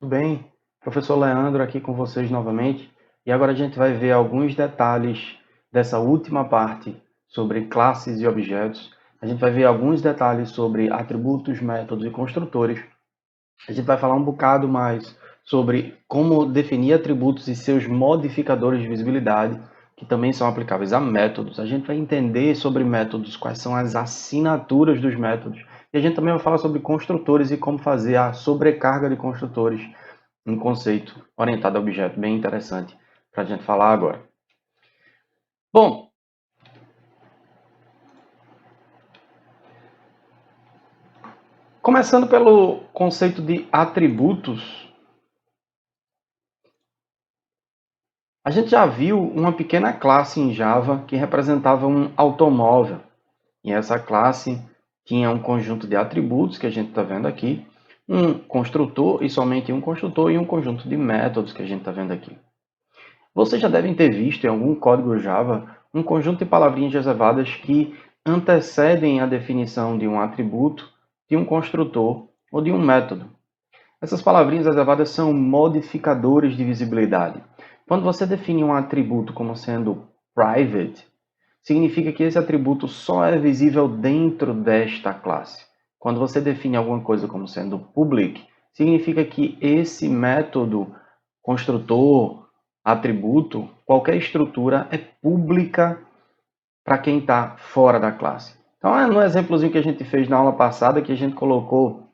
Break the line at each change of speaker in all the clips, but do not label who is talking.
Tudo bem? Professor Leandro aqui com vocês novamente. E agora a gente vai ver alguns detalhes dessa última parte sobre classes e objetos. A gente vai ver alguns detalhes sobre atributos, métodos e construtores. A gente vai falar um bocado mais sobre como definir atributos e seus modificadores de visibilidade, que também são aplicáveis a métodos. A gente vai entender sobre métodos, quais são as assinaturas dos métodos. E a gente também vai falar sobre construtores e como fazer a sobrecarga de construtores, um conceito orientado a objeto bem interessante para a gente falar agora. Bom, começando pelo conceito de atributos, a gente já viu uma pequena classe em Java que representava um automóvel. E essa classe tinha um conjunto de atributos que a gente está vendo aqui, um construtor e somente um construtor e um conjunto de métodos que a gente está vendo aqui. Vocês já devem ter visto em algum código Java um conjunto de palavrinhas reservadas que antecedem a definição de um atributo, de um construtor ou de um método. Essas palavrinhas reservadas são modificadores de visibilidade. Quando você define um atributo como sendo private, significa que esse atributo só é visível dentro desta classe. Quando você define alguma coisa como sendo public, significa que esse método, construtor, atributo, qualquer estrutura é pública para quem está fora da classe. Então, no exemplozinho que a gente fez na aula passada, que a gente colocou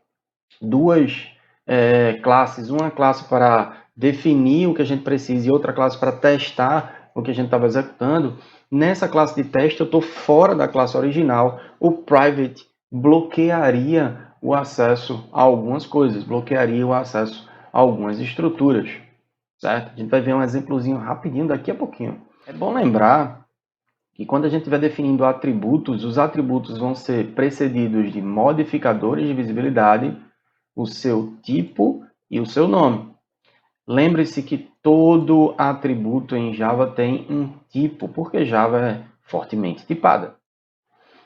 duas classes, uma classe para definir o que a gente precisa e outra classe para testar o que a gente estava executando. Nessa classe de teste, eu estou fora da classe original. O private bloquearia o acesso a algumas coisas, bloquearia o acesso a algumas estruturas, certo? A gente vai ver um exemplozinho rapidinho daqui a pouquinho. É bom lembrar que quando a gente estiver definindo atributos, os atributos vão ser precedidos de modificadores de visibilidade, o seu tipo e o seu nome. Lembre-se que todo atributo em Java tem um tipo, porque Java é fortemente tipada.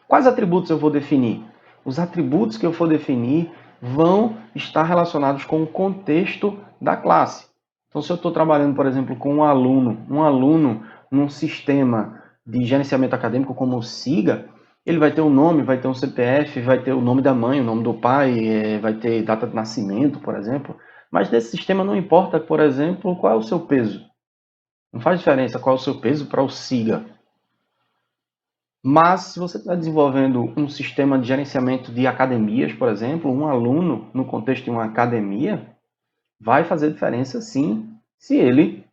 Quais atributos eu vou definir? Os atributos que eu for definir vão estar relacionados com o contexto da classe. Então, se eu estou trabalhando, por exemplo, com um aluno num sistema de gerenciamento acadêmico como o SIGA, ele vai ter um nome, vai ter um CPF, vai ter o nome da mãe, o nome do pai, vai ter data de nascimento, por exemplo. Mas nesse sistema não importa, por exemplo, qual é o seu peso. Não faz diferença qual é o seu peso para o SIGA. Mas se você está desenvolvendo um sistema de gerenciamento de academias, por exemplo, um aluno no contexto de uma academia, vai fazer diferença sim, se ele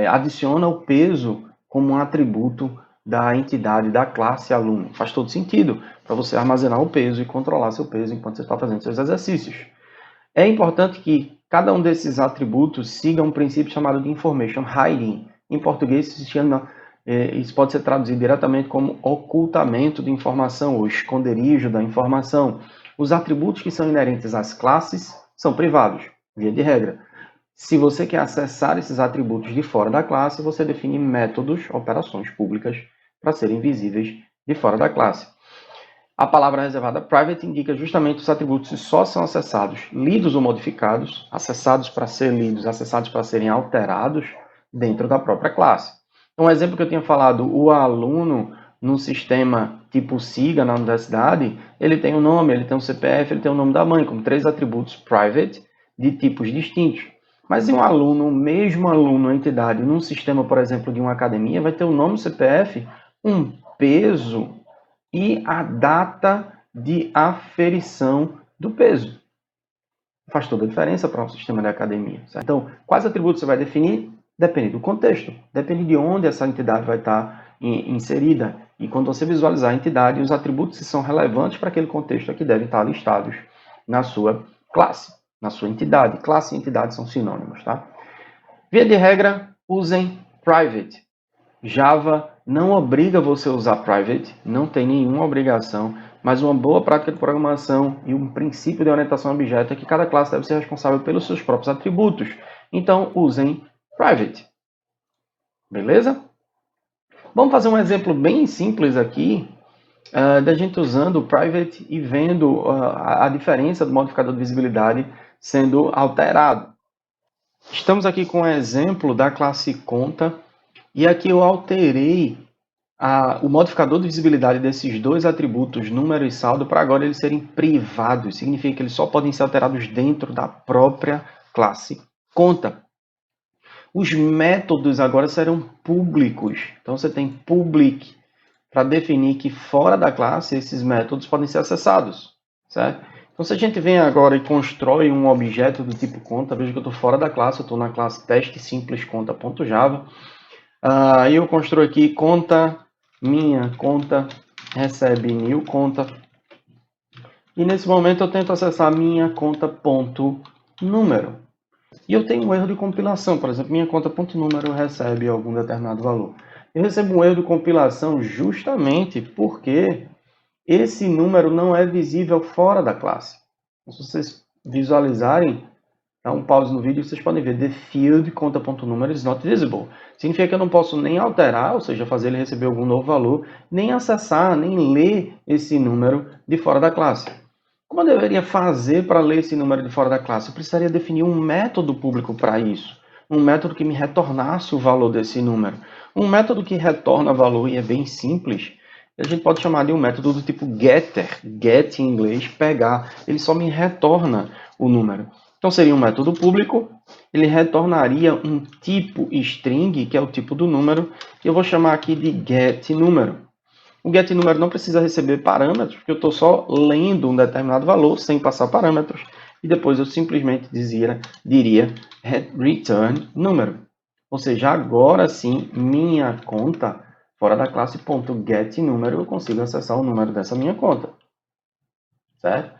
adiciona o peso como um atributo da entidade, da classe aluno. Faz todo sentido para você armazenar o peso e controlar seu peso enquanto você está fazendo seus exercícios. É importante que cada um desses atributos siga um princípio chamado de information hiding. Em português, isso pode ser traduzido diretamente como ocultamento de informação ou esconderijo da informação. Os atributos que são inerentes às classes são privados, via de regra. Se você quer acessar esses atributos de fora da classe, você define métodos, operações públicas, para serem visíveis de fora da classe. A palavra reservada private indica justamente os atributos que só são acessados, lidos ou modificados, acessados para ser lidos, acessados para serem alterados dentro da própria classe. Um exemplo que eu tinha falado, o aluno no sistema tipo SIGA na universidade, ele tem um nome, ele tem um CPF, ele tem o nome da mãe, como 3 atributos private de tipos distintos. Mas em um aluno, o mesmo aluno, a entidade, num sistema, por exemplo, de uma academia, vai ter o nome, o CPF, um peso e a data de aferição do peso. Faz toda a diferença para um sistema de academia. Certo? Então, quais atributos você vai definir? Depende do contexto, depende de onde essa entidade vai estar inserida. E quando você visualizar a entidade, os atributos que são relevantes para aquele contexto aqui devem estar listados na sua classe, na sua entidade. Classe e entidade são sinônimos, tá? Via de regra, usem private. Java não obriga você a usar private, não tem nenhuma obrigação, mas uma boa prática de programação e um princípio de orientação a objeto é que cada classe deve ser responsável pelos seus próprios atributos. Então, usem private. Beleza? Vamos fazer um exemplo bem simples aqui, da gente usando o private e vendo a diferença do modificador de visibilidade sendo alterado. Estamos aqui com o exemplo da classe conta, e aqui eu alterei o modificador de visibilidade desses dois atributos, número e saldo, para agora eles serem privados. Significa que eles só podem ser alterados dentro da própria classe conta. Os métodos agora serão públicos. Então você tem public para definir que fora da classe esses métodos podem ser acessados, certo? Então se a gente vem agora e constrói um objeto do tipo conta, veja que eu estou fora da classe, eu estou na classe teste simples conta.java. Aí eu construo aqui conta, minha conta, recebe new conta. E nesse momento eu tento acessar minha conta.número. E eu tenho um erro de compilação, por exemplo, minha conta.número recebe algum determinado valor. Eu recebo um erro de compilação justamente porque esse número não é visível fora da classe. Então, se vocês visualizarem, dá um pause no vídeo, vocês podem ver the field conta.número is not visible. Significa que eu não posso nem alterar, ou seja, fazer ele receber algum novo valor, nem acessar, nem ler esse número de fora da classe. Como eu deveria fazer para ler esse número de fora da classe? Eu precisaria definir um método público para isso. Um método que me retornasse o valor desse número. Um método que retorna valor, e é bem simples, a gente pode chamar de um método do tipo getter. Get em inglês, pegar. Ele só me retorna o número. Então seria um método público, ele retornaria um tipo string, que é o tipo do número, que eu vou chamar aqui de getNúmero. O getNúmero não precisa receber parâmetros, porque eu estou só lendo um determinado valor sem passar parâmetros, e depois eu simplesmente diria return número. Ou seja, agora sim, minha conta, fora da classe .getNúmero, eu consigo acessar o número dessa minha conta. Certo?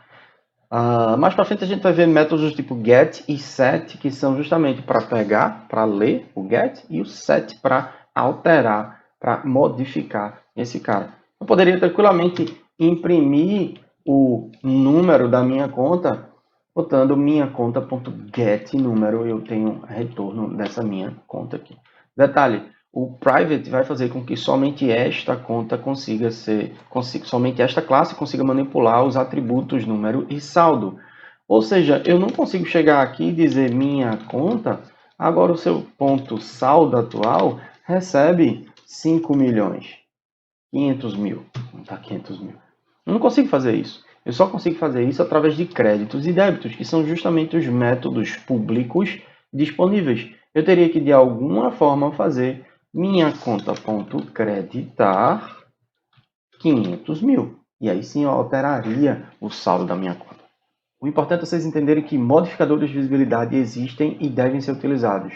Mais para frente a gente vai ver métodos do tipo get e set, que são justamente para pegar, para ler o get, e o set para alterar, para modificar esse cara. Eu poderia tranquilamente imprimir o número da minha conta, botando minha conta.getNúmero, eu tenho retorno dessa minha conta aqui. Detalhe, o private vai fazer com que somente esta conta somente esta classe consiga manipular os atributos número e saldo. Ou seja, eu não consigo chegar aqui e dizer minha conta, agora o seu ponto saldo atual recebe 5 milhões, 500 mil, não está 500 mil. Eu não consigo fazer isso. Eu só consigo fazer isso através de créditos e débitos, que são justamente os métodos públicos disponíveis. Eu teria que, de alguma forma, fazer minha conta.creditar 500 mil. E aí sim eu alteraria o saldo da minha conta. O importante é vocês entenderem que modificadores de visibilidade existem e devem ser utilizados.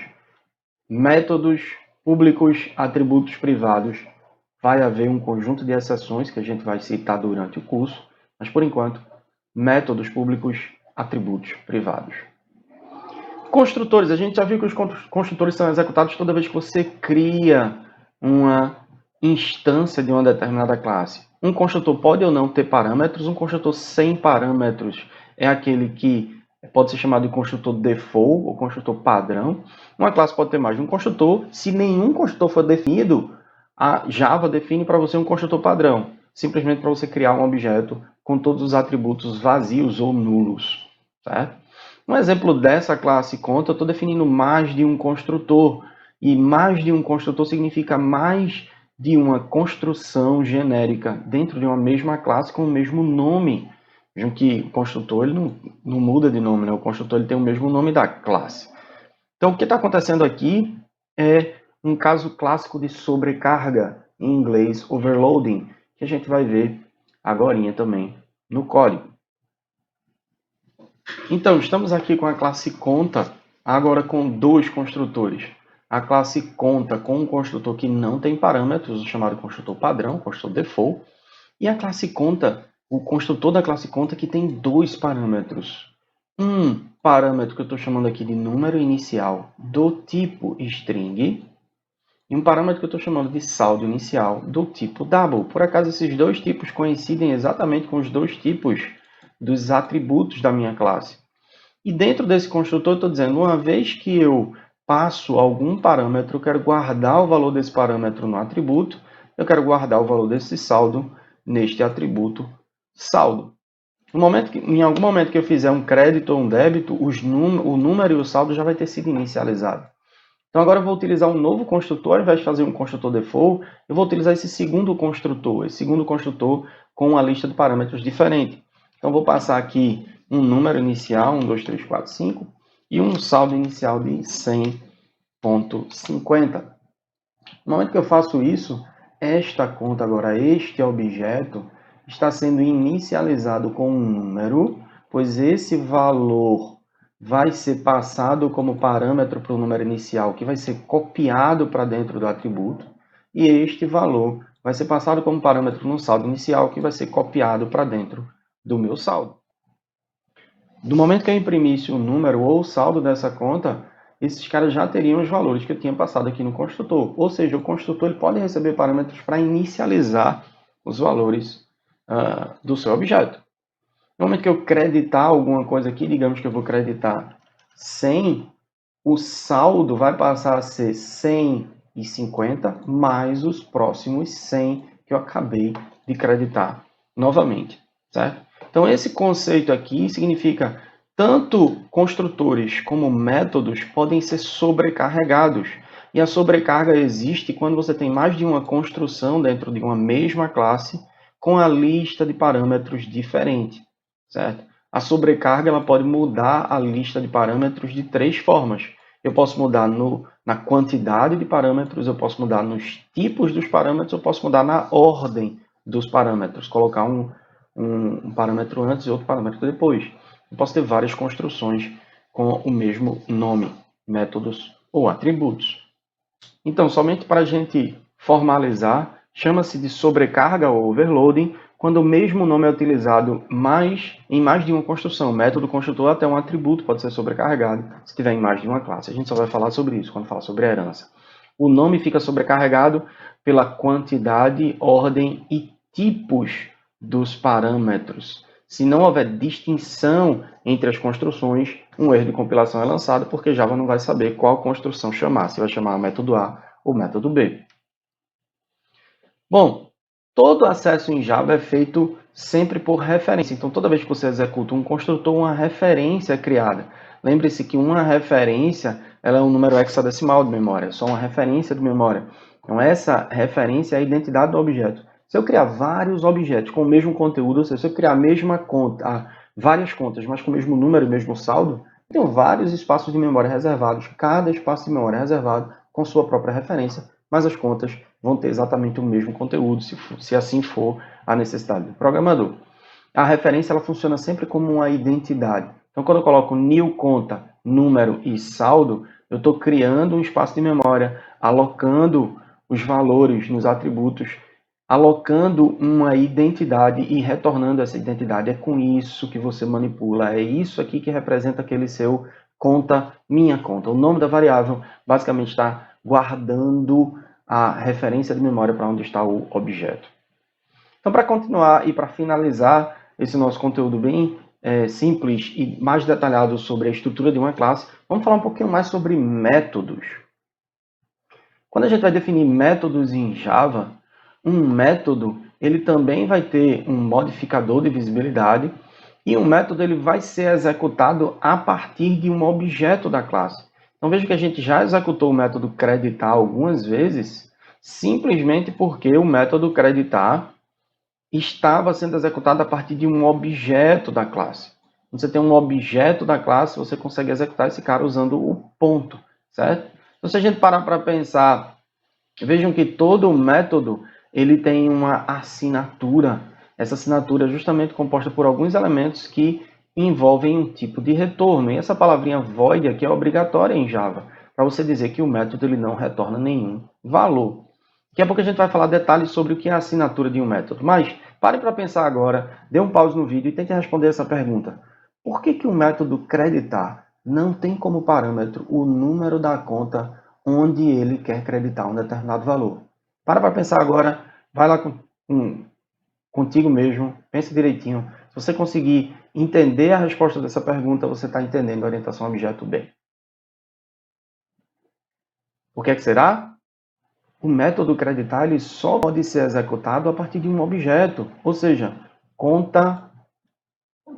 Métodos públicos, atributos privados. Vai haver um conjunto de exceções que a gente vai citar durante o curso, mas por enquanto, métodos públicos, atributos privados. Construtores, a gente já viu que os construtores são executados toda vez que você cria uma instância de uma determinada classe. Um construtor pode ou não ter parâmetros, um construtor sem parâmetros é aquele que pode ser chamado de construtor default ou construtor padrão. Uma classe pode ter mais de um construtor. Se nenhum construtor for definido, a Java define para você um construtor padrão, simplesmente para você criar um objeto com todos os atributos vazios ou nulos, certo? Um exemplo dessa classe conta, eu estou definindo mais de um construtor. E mais de um construtor significa mais de uma construção genérica dentro de uma mesma classe com o mesmo nome. Vejam que o construtor ele não muda de nome, né? O construtor ele tem o mesmo nome da classe. Então, o que está acontecendo aqui é um caso clássico de sobrecarga, em inglês overloading, que a gente vai ver agora também no código. Então, estamos aqui com a classe conta, agora com dois construtores. A classe conta com um construtor que não tem parâmetros, chamado construtor padrão, construtor default. E a classe conta, o construtor da classe conta que tem dois parâmetros. Um parâmetro que eu estou chamando aqui de número inicial do tipo string. E um parâmetro que eu estou chamando de saldo inicial do tipo double. Por acaso, esses dois tipos coincidem exatamente com os dois tipos dos atributos da minha classe. E dentro desse construtor, eu estou dizendo, uma vez que eu passo algum parâmetro, eu quero guardar o valor desse parâmetro no atributo, eu quero guardar o valor desse saldo neste atributo saldo. Em algum momento que eu fizer um crédito ou um débito, o número e o saldo já vai ter sido inicializado. Então agora eu vou utilizar um novo construtor, ao invés de fazer um construtor default, eu vou utilizar esse segundo construtor com uma lista de parâmetros diferente. Então vou passar aqui um número inicial, 1, 2, 3, 4, 5, e um saldo inicial de 100,50. No momento que eu faço isso, esta conta agora, este objeto, está sendo inicializado com um número, pois esse valor vai ser passado como parâmetro para o número inicial, que vai ser copiado para dentro do atributo, e este valor vai ser passado como parâmetro no saldo inicial, que vai ser copiado para dentro do meu saldo. Do momento que eu imprimisse o número ou o saldo dessa conta, esses caras já teriam os valores que eu tinha passado aqui no construtor. Ou seja, o construtor ele pode receber parâmetros para inicializar os valores do seu objeto. No momento que eu creditar alguma coisa aqui, digamos que eu vou creditar 100, o saldo vai passar a ser 150 mais os próximos 100 que eu acabei de creditar novamente, certo? Então, esse conceito aqui significa tanto construtores como métodos podem ser sobrecarregados. E a sobrecarga existe quando você tem mais de uma construção dentro de uma mesma classe com a lista de parâmetros diferente, certo? A sobrecarga ela pode mudar a lista de parâmetros de 3 formas. Eu posso mudar na quantidade de parâmetros, eu posso mudar nos tipos dos parâmetros, eu posso mudar na ordem dos parâmetros, colocar um parâmetro antes e outro parâmetro depois. Eu posso ter várias construções com o mesmo nome, métodos ou atributos. Então, somente para a gente formalizar, chama-se de sobrecarga ou overloading, quando o mesmo nome é utilizado em mais de uma construção. O método construtor até um atributo pode ser sobrecarregado se tiver em mais de uma classe. A gente só vai falar sobre isso quando falar sobre herança. O nome fica sobrecarregado pela quantidade, ordem e tipos dos parâmetros. Se não houver distinção entre as construções, um erro de compilação é lançado, porque Java não vai saber qual construção chamar, se vai chamar o método A ou método B. Bom, todo acesso em Java é feito sempre por referência. Então, toda vez que você executa um construtor, uma referência é criada. Lembre-se que uma referência ela é um número hexadecimal de memória, só uma referência de memória. Então, essa referência é a identidade do objeto. Se eu criar vários objetos com o mesmo conteúdo, ou seja, se eu criar a mesma conta, várias contas, mas com o mesmo número e o mesmo saldo, eu tenho vários espaços de memória reservados, cada espaço de memória reservado com sua própria referência, mas as contas vão ter exatamente o mesmo conteúdo, se assim for a necessidade do programador. A referência ela funciona sempre como uma identidade. Então, quando eu coloco new conta, número e saldo, eu estou criando um espaço de memória, alocando os valores nos atributos, alocando uma identidade e retornando essa identidade. É com isso que você manipula, é isso aqui que representa aquele seu conta, minha conta. O nome da variável basicamente está guardando a referência de memória para onde está o objeto. Então, para continuar e para finalizar esse nosso conteúdo bem simples e mais detalhado sobre a estrutura de uma classe, vamos falar um pouquinho mais sobre métodos. Quando a gente vai definir métodos em Java, um método ele também vai ter um modificador de visibilidade e um método ele vai ser executado a partir de um objeto da classe. Então veja que a gente já executou o método creditar algumas vezes, simplesmente porque o método creditar estava sendo executado a partir de um objeto da classe. Quando você tem um objeto da classe, você consegue executar esse cara usando o ponto, certo? Então, se a gente parar para pensar, vejam que todo método ele tem uma assinatura. Essa assinatura é justamente composta por alguns elementos que envolvem um tipo de retorno. E essa palavrinha void aqui é obrigatória em Java, para você dizer que o método ele não retorna nenhum valor. Daqui a pouco a gente vai falar detalhes sobre o que é a assinatura de um método. Mas pare para pensar agora, dê um pause no vídeo e tente responder essa pergunta. Por que o método creditar não tem como parâmetro o número da conta onde ele quer creditar um determinado valor? Para pensar agora, vai lá contigo mesmo, pense direitinho. Se você conseguir entender a resposta dessa pergunta, você está entendendo a orientação objeto bem. Por que será? O método creditar ele só pode ser executado a partir de um objeto, ou seja, conta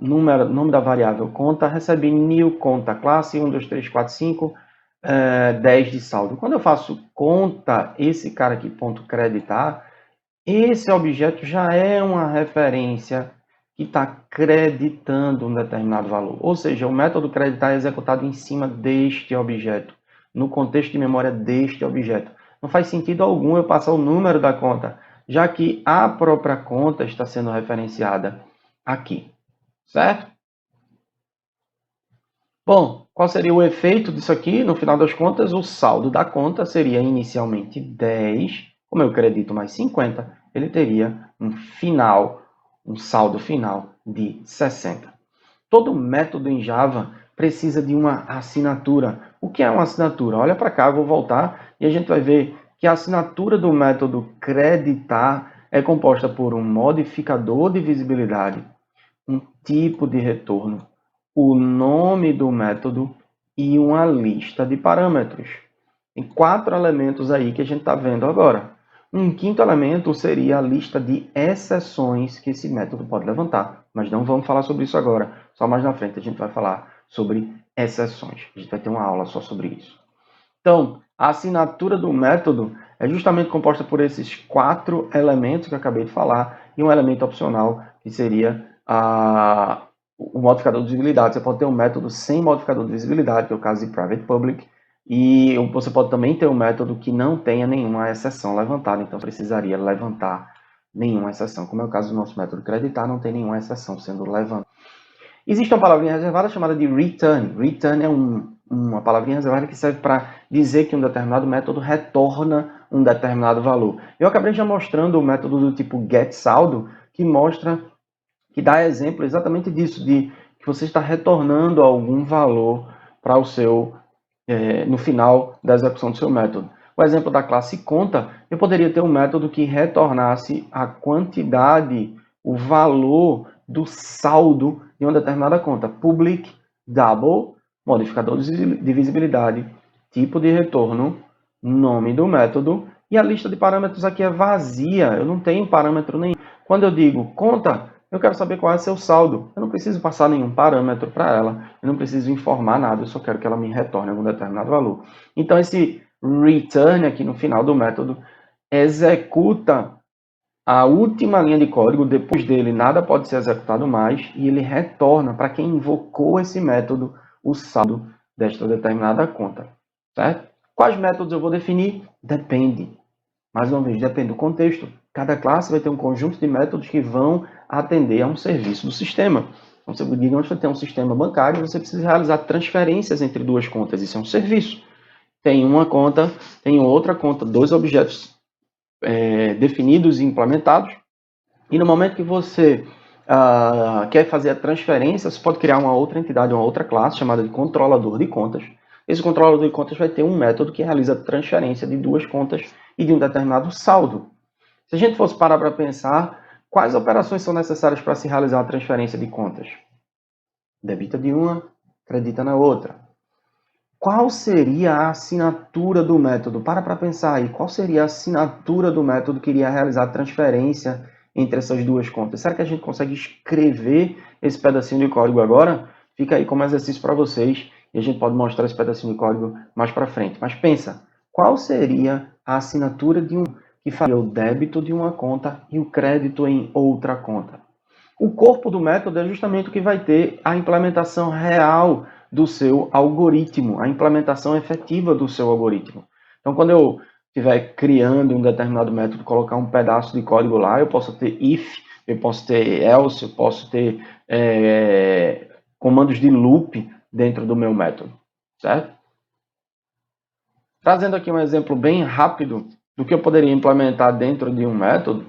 nome da variável conta, recebe new conta classe 1, 2, 3, 4, 5, 10 de saldo. Quando eu faço conta, esse cara aqui, ponto creditar, esse objeto já é uma referência que está creditando um determinado valor. Ou seja, o método creditar é executado em cima deste objeto, no contexto de memória deste objeto. Não faz sentido algum eu passar o número da conta, já que a própria conta está sendo referenciada aqui, certo? Bom, qual seria o efeito disso aqui? No final das contas, o saldo da conta seria inicialmente 10, como eu credito mais 50, ele teria um saldo final de 60. Todo método em Java precisa de uma assinatura. O que é uma assinatura? Olha para cá, eu vou voltar e a gente vai ver que a assinatura do método creditar é composta por um modificador de visibilidade, um tipo de retorno, o nome do método e uma lista de parâmetros. Tem 4 elementos aí que a gente está vendo agora. Um quinto elemento seria a lista de exceções que esse método pode levantar. Mas não vamos falar sobre isso agora. Só mais na frente a gente vai falar sobre exceções. A gente vai ter uma aula só sobre isso. Então, a assinatura do método é justamente composta por esses 4 elementos que eu acabei de falar e um elemento opcional que seria o modificador de visibilidade. Você pode ter um método sem modificador de visibilidade, que é o caso de private public, e você pode também ter um método que não tenha nenhuma exceção levantada, então precisaria levantar nenhuma exceção, como é o caso do nosso método creditar, não tem nenhuma exceção sendo levantada. Existe uma palavrinha reservada chamada de return. Return é uma palavrinha reservada que serve para dizer que um determinado método retorna um determinado valor. Eu acabei já mostrando o método do tipo getSaldo, que dá exemplo exatamente disso, de que você está retornando algum valor para o seu, no final da execução do seu método. O exemplo da classe conta, eu poderia ter um método que retornasse a quantidade, o valor do saldo de uma determinada conta. Public, double, modificador de visibilidade, tipo de retorno, nome do método, e a lista de parâmetros aqui é vazia, eu não tenho parâmetro nenhum. Quando eu digo conta, eu quero saber qual é seu saldo. Eu não preciso passar nenhum parâmetro para ela, eu não preciso informar nada, eu só quero que ela me retorne algum determinado valor. Então, esse return aqui no final do método executa a última linha de código, depois dele nada pode ser executado mais, e ele retorna para quem invocou esse método o saldo desta determinada conta, certo? Quais métodos eu vou definir? Depende. Mais uma vez, depende do contexto. Cada classe vai ter um conjunto de métodos que vão atender a um serviço do sistema. Então, digamos que você tem um sistema bancário, você precisa realizar transferências entre duas contas. Isso é um serviço. Tem uma conta, tem outra conta, dois objetos definidos e implementados. E no momento que você quer fazer a transferência, você pode criar uma outra entidade, uma outra classe chamada de controlador de contas. Esse controlador de contas vai ter um método que realiza a transferência de duas contas e de um determinado saldo. Se a gente fosse parar para pensar, quais operações são necessárias para se realizar a transferência de contas? Debita de uma, credita na outra. Qual seria a assinatura do método? Para pensar aí, qual seria a assinatura do método que iria realizar a transferência entre essas duas contas? Será que a gente consegue escrever esse pedacinho de código agora? Fica aí como exercício para vocês e a gente pode mostrar esse pedacinho de código mais para frente. Mas pensa, qual seria a assinatura de que faria o débito de uma conta e o crédito em outra conta? O corpo do método é justamente o que vai ter a implementação real do seu algoritmo, a implementação efetiva do seu algoritmo. Então, quando eu estiver criando um determinado método, colocar um pedaço de código lá, eu posso ter if, eu posso ter else, eu posso ter comandos de loop dentro do meu método, certo? Trazendo aqui um exemplo bem rápido do que eu poderia implementar dentro de um método.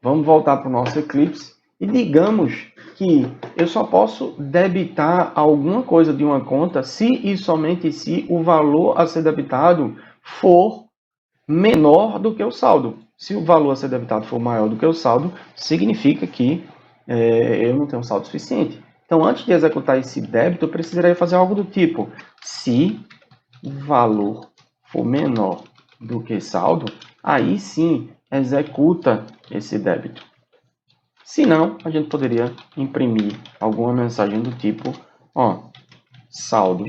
Vamos voltar para o nosso Eclipse e digamos que eu só posso debitar alguma coisa de uma conta se e somente se o valor a ser debitado for menor do que o saldo. Se o valor a ser debitado for maior do que o saldo, significa que eu não tenho saldo suficiente. Então, antes de executar esse débito, eu precisaria fazer algo do tipo: se o valor for menor do que saldo, aí sim executa esse débito. Se não, a gente poderia imprimir alguma mensagem do tipo, ó, saldo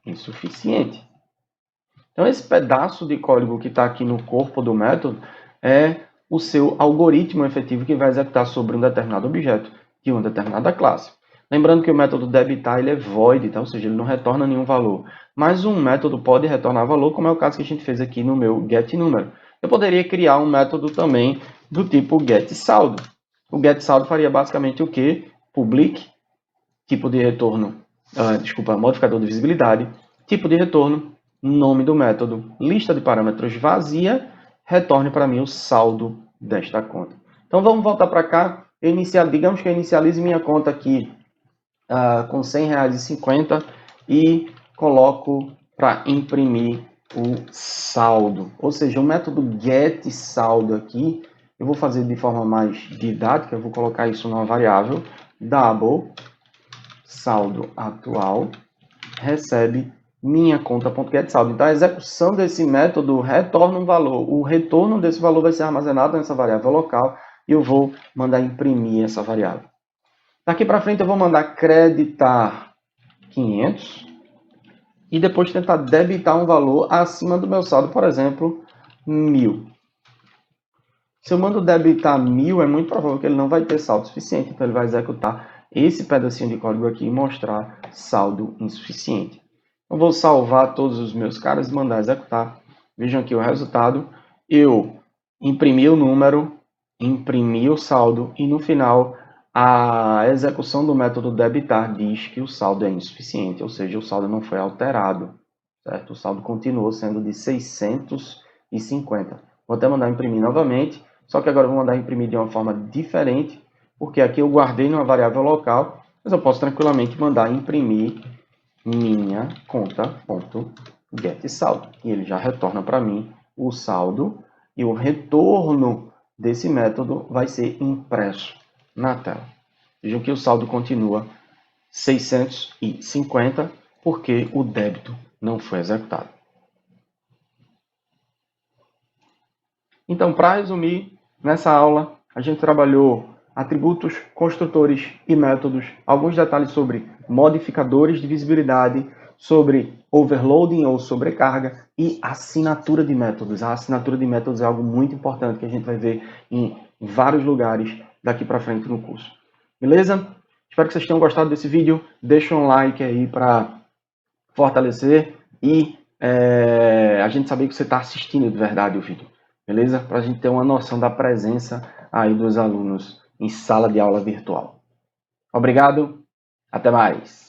insuficiente. Então, esse pedaço de código que está aqui no corpo do método é o seu algoritmo efetivo que vai executar sobre um determinado objeto de uma determinada classe. Lembrando que o método debitar ele é void, tá? Ou seja, ele não retorna nenhum valor. Mas um método pode retornar valor, como é o caso que a gente fez aqui no meu getNúmero. Eu poderia criar um método também do tipo getSaldo. O getSaldo faria basicamente o quê? Public, tipo de retorno, modificador de visibilidade, tipo de retorno, nome do método, lista de parâmetros vazia, retorne para mim o saldo desta conta. Então vamos voltar para cá, digamos que eu inicialize minha conta aqui com R$100,50 e coloco para imprimir o saldo. Ou seja, o método getSaldo aqui, eu vou fazer de forma mais didática, eu vou colocar isso numa variável double saldo atual recebe minha conta.getSaldo. Então, a execução desse método retorna um valor. O retorno desse valor vai ser armazenado nessa variável local e eu vou mandar imprimir essa variável. Daqui para frente, eu vou mandar creditar 500 e depois tentar debitar um valor acima do meu saldo, por exemplo, 1.000. Se eu mando debitar 1.000, é muito provável que ele não vai ter saldo suficiente, então ele vai executar esse pedacinho de código aqui e mostrar saldo insuficiente. Eu vou salvar todos os meus caras e mandar executar. Vejam aqui o resultado. Eu imprimi o número, imprimi o saldo e no final a execução do método debitar diz que o saldo é insuficiente, ou seja, o saldo não foi alterado, certo? O saldo continuou sendo de 650. Vou até mandar imprimir novamente, só que agora eu vou mandar imprimir de uma forma diferente, porque aqui eu guardei numa variável local, mas eu posso tranquilamente mandar imprimir minha conta.getSaldo. E ele já retorna para mim o saldo e o retorno desse método vai ser impresso na tela. Vejam que o saldo continua 650 porque o débito não foi executado. Então, para resumir, nessa aula a gente trabalhou atributos, construtores e métodos, alguns detalhes sobre modificadores de visibilidade, sobre overloading ou sobrecarga e assinatura de métodos. A assinatura de métodos é algo muito importante que a gente vai ver em vários lugares daqui para frente no curso. Beleza? Espero que vocês tenham gostado desse vídeo. Deixa um like aí para fortalecer e a gente saber que você está assistindo de verdade o vídeo. Beleza? Para a gente ter uma noção da presença aí dos alunos em sala de aula virtual. Obrigado, até mais!